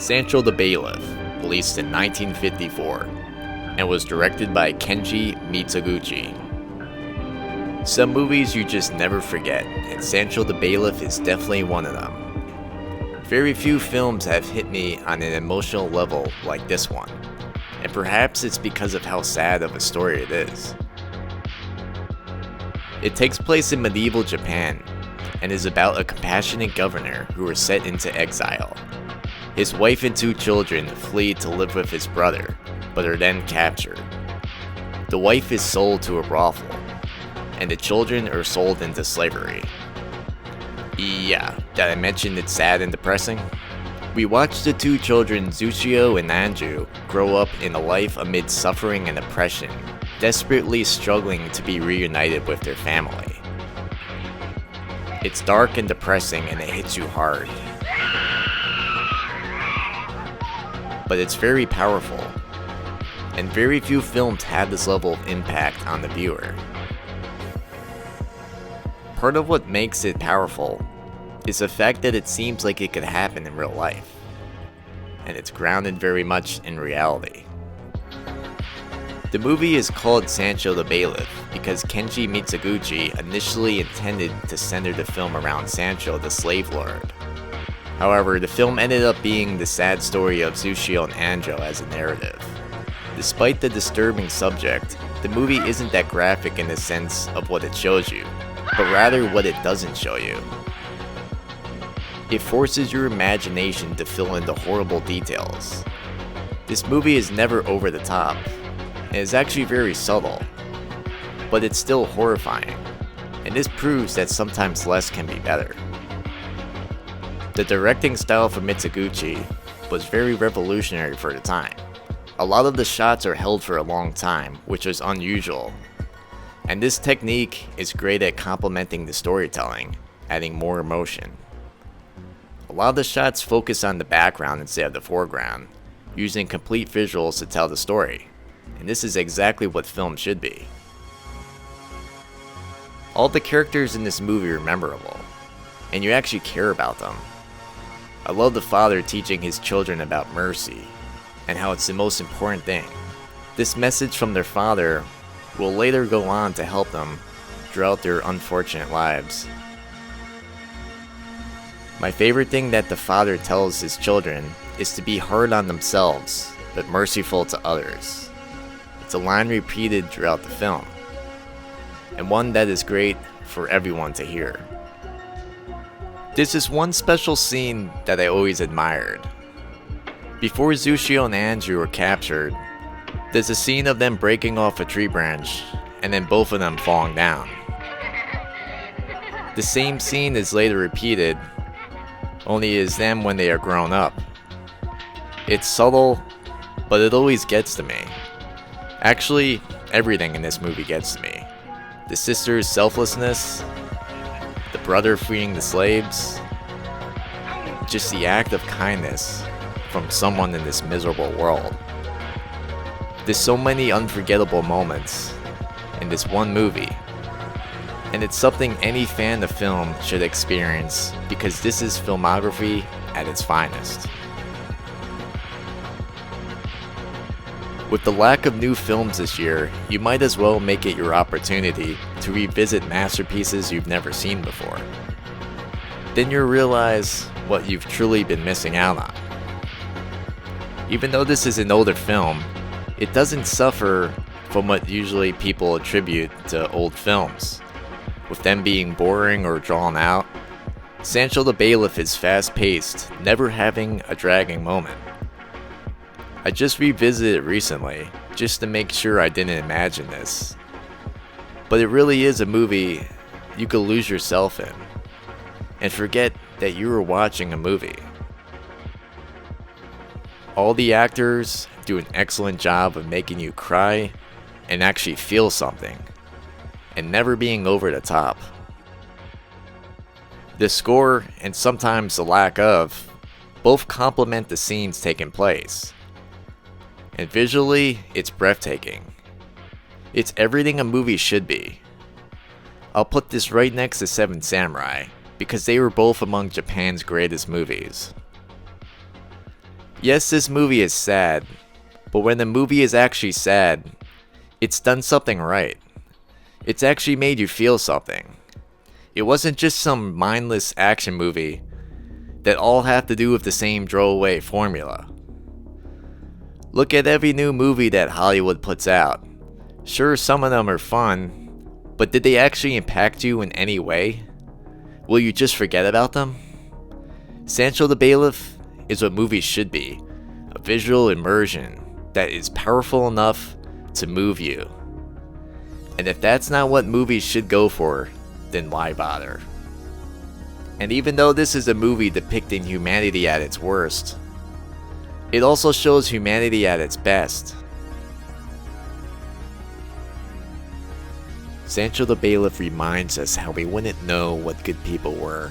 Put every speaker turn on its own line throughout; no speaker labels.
Sansho the Bailiff, released in 1954, and was directed by Kenji Mizoguchi. Some movies you just never forget, and Sansho the Bailiff is definitely one of them. Very few films have hit me on an emotional level like this one, and perhaps it's because of how sad of a story it is. It takes place in medieval Japan, and is about a compassionate governor who is set into exile. His wife and 2 children flee to live with his brother, but are then captured. The wife is sold to a brothel, and the children are sold into slavery. Yeah, did I mention it's sad and depressing? We watch the 2 children, Bushido and Anju, grow up in a life amid suffering and oppression, desperately struggling to be reunited with their family. It's dark and depressing, and it hits you hard. But it's very powerful, and very few films have this level of impact on the viewer. Part of what makes it powerful is the fact that it seems like it could happen in real life, and it's grounded very much in reality. The movie is called Sansho the Bailiff because Kenji Mizoguchi initially intended to center the film around Sansho the slave lord. However, the film ended up being the sad story of Bushido and Anjo as a narrative. Despite the disturbing subject, the movie isn't that graphic in the sense of what it shows you, but rather what it doesn't show you. It forces your imagination to fill in the horrible details. This movie is never over the top, and is actually very subtle, but it's still horrifying, and this proves that sometimes less can be better. The directing style for Mizoguchi was very revolutionary for the time. A lot of the shots are held for a long time, which is unusual, and this technique is great at complementing the storytelling, adding more emotion. A lot of the shots focus on the background instead of the foreground, using complete visuals to tell the story, and this is exactly what film should be. All the characters in this movie are memorable, and you actually care about them. I love the father teaching his children about mercy, and how it's the most important thing. This message from their father will later go on to help them throughout their unfortunate lives. My favorite thing that the father tells his children is to be hard on themselves, but merciful to others. It's a line repeated throughout the film, and one that is great for everyone to hear. There's this one special scene that I always admired. Before Bushido and Anju were captured, there's a scene of them breaking off a tree branch, and then both of them falling down. The same scene is later repeated, only is them when they are grown up. It's subtle, but it always gets to me. Actually, everything in this movie gets to me. The sister's selflessness, the brother freeing the slaves, just the act of kindness from someone in this miserable world. There's so many unforgettable moments in this one movie, and it's something any fan of film should experience because this is filmography at its finest. With the lack of new films this year, you might as well make it your opportunity to revisit masterpieces you've never seen before. Then you'll realize what you've truly been missing out on. Even though this is an older film, it doesn't suffer from what usually people attribute to old films, with them being boring or drawn out. Sansho the Bailiff is fast-paced, never having a dragging moment. I just revisited it recently, just to make sure I didn't imagine this. But it really is a movie you could lose yourself in, and forget that you were watching a movie. All the actors do an excellent job of making you cry and actually feel something, and never being over the top. The score, and sometimes the lack of, both complement the scenes taking place. And visually, it's breathtaking. It's everything a movie should be. I'll put this right next to Seven Samurai, because they were both among Japan's greatest movies. Yes, this movie is sad, but when the movie is actually sad, it's done something right. It's actually made you feel something. It wasn't just some mindless action movie that all have to do with the same throwaway formula. Look at every new movie that Hollywood puts out. Sure, some of them are fun, but did they actually impact you in any way? Will you just forget about them? Sansho the Bailiff is what movies should be, a visual immersion that is powerful enough to move you. And if that's not what movies should go for, then why bother? And even though this is a movie depicting humanity at its worst, it also shows humanity at its best. Sansho the Bailiff reminds us how we wouldn't know what good people were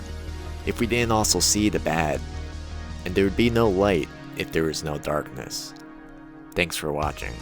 if we didn't also see the bad, and there would be no light if there was no darkness. Thanks for watching.